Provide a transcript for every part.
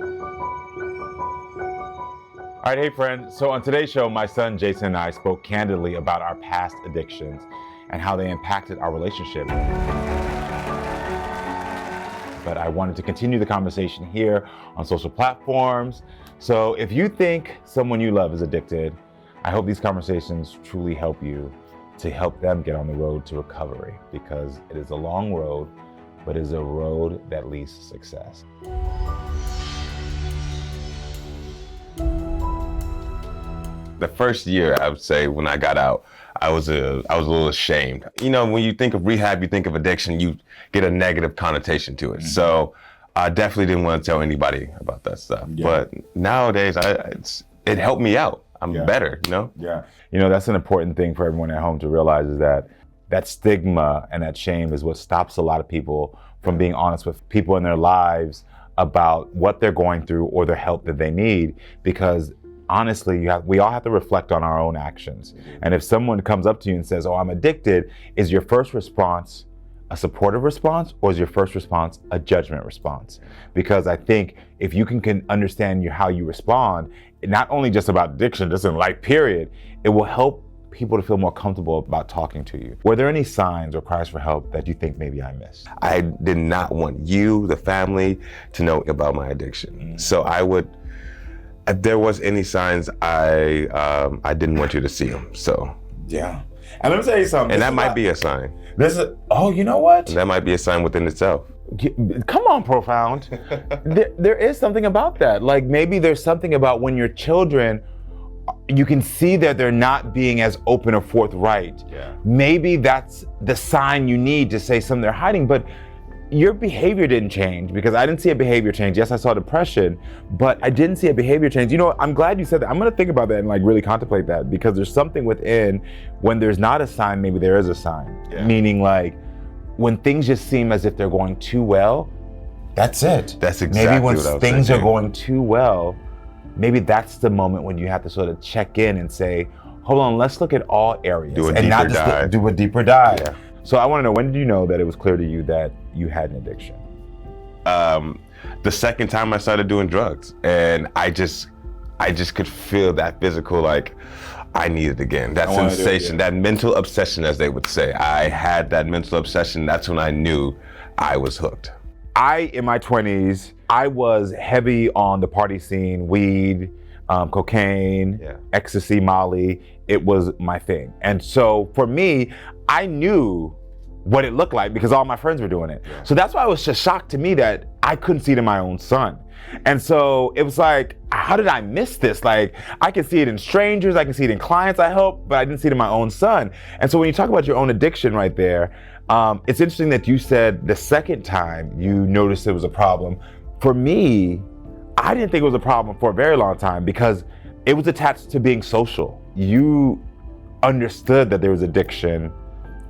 All right, hey friend. So on today's show, my son Jason and I spoke candidly about our past addictions and how they impacted our relationship. But I wanted to continue the conversation here on social platforms. So if you think someone you love is addicted, I hope these conversations truly help you to help them get on the road to recovery, because it is a long road, but it is a road that leads to success. The first year, I would say, when I got out, I was a little ashamed. You know, when you think of rehab, you think of addiction, you get a negative connotation to it. Mm-hmm. So I definitely didn't want to tell anybody about that stuff. Yeah. But nowadays, it helped me out. I'm better, you know? Yeah. You know, that's an important thing for everyone at home to realize, is that stigma and that shame is what stops a lot of people from being honest with people in their lives about what they're going through or the help that they need. Because honestly, we all have to reflect on our own actions. And if someone comes up to you and says, "Oh, I'm addicted," is your first response a supportive response, or is your first response a judgment response? Because I think if you can understand how you respond, not only just about addiction, just in life period, it will help people to feel more comfortable about talking to you. Were there any signs or cries for help that you think maybe I missed? I did not want you, the family, to know about my addiction. Mm-hmm. So I would, if there was any signs, I didn't want you to see them. So yeah, and let me tell you something. And that might be a sign. Oh, you know what? And that might be a sign within itself. Come on, Profound. there is something about that. Like, maybe there's something about when your children, you can see that they're not being as open or forthright. Yeah. Maybe that's the sign you need to say something they're hiding. But your behavior didn't change, because I didn't see a behavior change. Yes, I saw depression, but I didn't see a behavior change. You know, I'm glad you said that. I'm gonna think about that and really contemplate that, because there's something within, when there's not a sign, maybe there is a sign. Yeah. Meaning, when things just seem as if they're going too well, that's it. That's exactly maybe when what I was things thinking. are going too well, maybe that's the moment when you have to sort of check in and say, hold on, let's look at all areas. Do a deeper dive. Do a deeper dive. Yeah. So I want to know, when did you know that it was clear to you that you had an addiction? The second time I started doing drugs, and I just could feel that physical, I need it again. That sensation, that mental obsession, as they would say. I had that mental obsession. That's when I knew I was hooked. In my 20s, I was heavy on the party scene, weed, cocaine, ecstasy, Molly. It was my thing. And so for me, I knew what it looked like because all my friends were doing it. Yeah. So that's why it was just shocked to me that I couldn't see it in my own son. And so it was like, how did I miss this? I can see it in strangers, I can see it in clients I help, but I didn't see it in my own son. And so when you talk about your own addiction right there, it's interesting that you said the second time you noticed it was a problem. For me, I didn't think it was a problem for a very long time, because it was attached to being social. You understood that there was addiction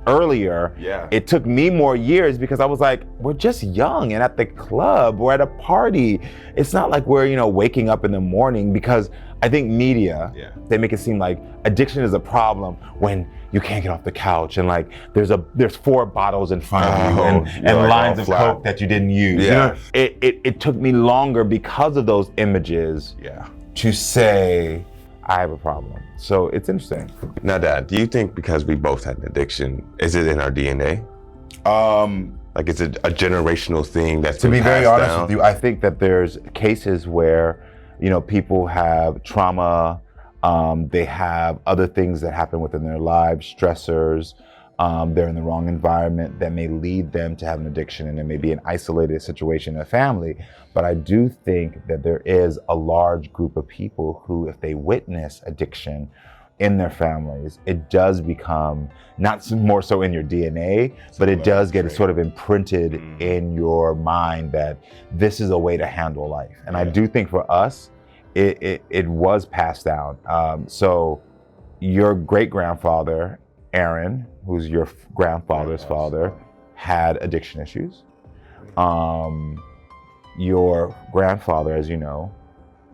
earlier. Yeah. It took me more years, because I was like, we're just young and at the club, we're at a party. It's not like we're, waking up in the morning, because I think media, they make it seem like addiction is a problem when you can't get off the couch and there's 4 bottles in front of you and lines of Coke that you didn't use. Yeah. It took me longer because of those images to say, I have a problem. So it's interesting. Now, Dad, do you think because we both had an addiction, is it in our DNA? Is it a generational thing that's been passed down? To be very honest with you, I think that there's cases where, people have trauma, they have other things that happen within their lives, stressors, they're in the wrong environment that may lead them to have an addiction, and it may be an isolated situation in a family. But I do think that there is a large group of people who, if they witness addiction in their families, it does become, not more so in your DNA, but it does get sort of imprinted in your mind that this is a way to handle life. And I do think for us, it was passed down. So your great-grandfather, Aaron, who's your grandfather's father, had addiction issues. Your grandfather, as you know,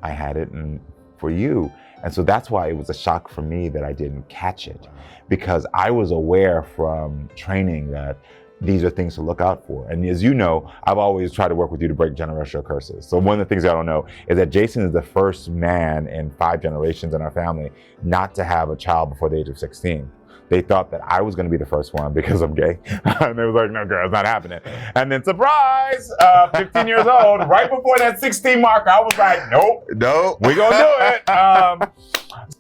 I had it, and for you. And so that's why it was a shock for me that I didn't catch it, because I was aware from training that these are things to look out for. And as you know, I've always tried to work with you to break generational curses. So one of the things I don't know is that Jason is the first man in 5 generations in our family not to have a child before the age of 16. They thought that I was going to be the first one because I'm gay. And they was like, no, girl, it's not happening. And then surprise, 15 years old, right before that 16 marker, I was like, nope, we're going to do it.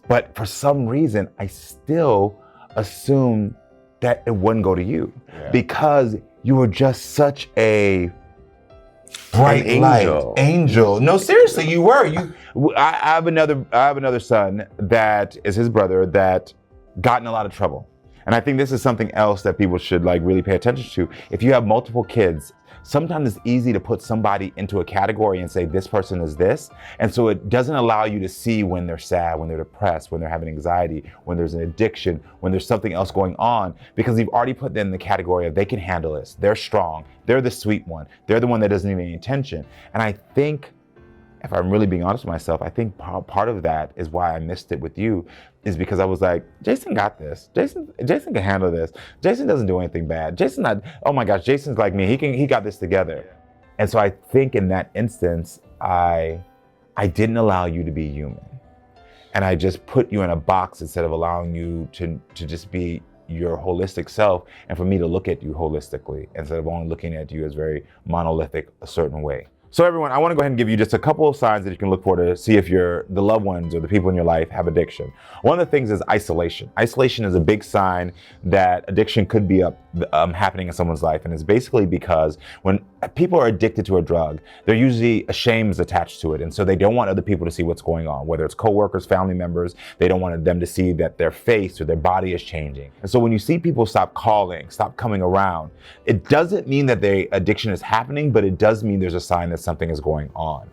But for some reason, I still assumed that it wouldn't go to you because you were just such a bright angel. No, seriously, you were. I have another son that is his brother that got in a lot of trouble. And I think this is something else that people should like really pay attention to. If you have multiple kids, sometimes it's easy to put somebody into a category and say this person is this. And so it doesn't allow you to see when they're sad, when they're depressed, when they're having anxiety, when there's an addiction, when there's something else going on, because you've already put them in the category of they can handle this. They're strong. They're the sweet one. They're the one that doesn't need any attention. And I think, if I'm really being honest with myself, I think part of that is why I missed it with you, is because I was like, Jason got this. Jason can handle this. Jason doesn't do anything bad. Jason's not, oh my gosh, Jason's like me. He got this together. And so I think in that instance, I didn't allow you to be human. And I just put you in a box instead of allowing you to just be your holistic self, and for me to look at you holistically instead of only looking at you as very monolithic a certain way. So everyone, I want to go ahead and give you just a couple of signs that you can look for to see if the loved ones or the people in your life have addiction. One of the things is isolation. Isolation is a big sign that addiction could be happening in someone's life. And it's basically because when people are addicted to a drug, they're usually ashamed attached to it. And so they don't want other people to see what's going on, whether it's coworkers, family members. They don't want them to see that their face or their body is changing. And so when you see people stop calling, stop coming around, it doesn't mean that their addiction is happening, but it does mean there's a sign that something is going on.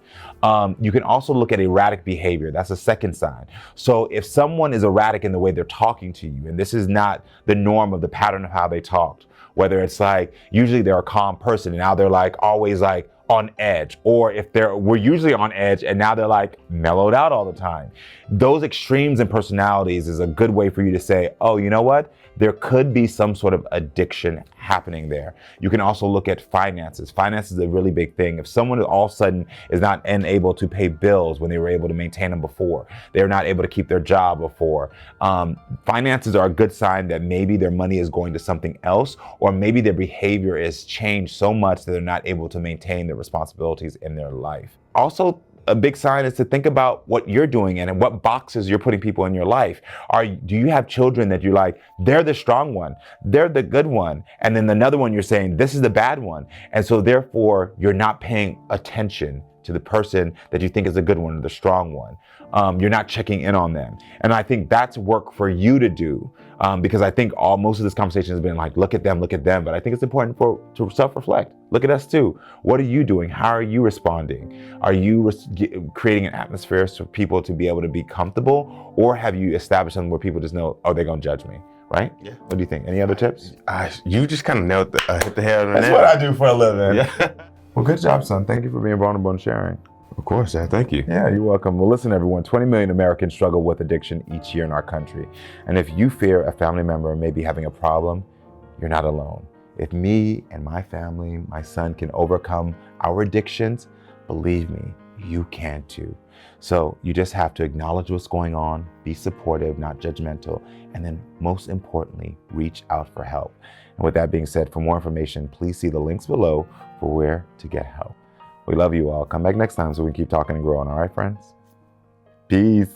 You can also look at erratic behavior. That's a second sign. So if someone is erratic in the way they're talking to you, and this is not the norm of the pattern of how they talked, whether it's like, usually they're a calm person and now they're like always like on edge, or if we're usually on edge and now they're like mellowed out all the time. Those extremes in personalities is a good way for you to say, oh, you know what? There could be some sort of addiction happening there. You can also look at finances. Finance is a really big thing. If someone all of a sudden is not unable to pay bills when they were able to maintain them before, they're not able to keep their job before, finances are a good sign that maybe their money is going to something else, or maybe their behavior is changed so much that they're not able to maintain their responsibilities in their life. Also, a big sign is to think about what you're doing and what boxes you're putting people in your life. Do you have children that you're like, they're the strong one, they're the good one, and then another one you're saying, this is the bad one. And so therefore, you're not paying attention to the person that you think is the good one, the strong one. You're not checking in on them. And I think that's work for you to do, because I think most of this conversation has been like, look at them. But I think it's important to self-reflect. Look at us too. What are you doing? How are you responding? Are you creating an atmosphere for people to be able to be comfortable? Or have you established something where people just know, oh, they're gonna judge me, right? Yeah. What do you think? Any other tips? You just kind of hit the head on the nail. That's what I do for a living. Yeah. Well, good job, son. Thank you for being vulnerable and sharing. Of course, yeah, thank you. Yeah, you're welcome. Well, listen, everyone, 20 million Americans struggle with addiction each year in our country. And if you fear a family member may be having a problem, you're not alone. If me and my family, my son, can overcome our addictions, believe me, you can too. So you just have to acknowledge what's going on, be supportive, not judgmental, and then most importantly, reach out for help. And with that being said, for more information, please see the links below for where to get help. We love you all. Come back next time so we can keep talking and growing. All right, friends? Peace.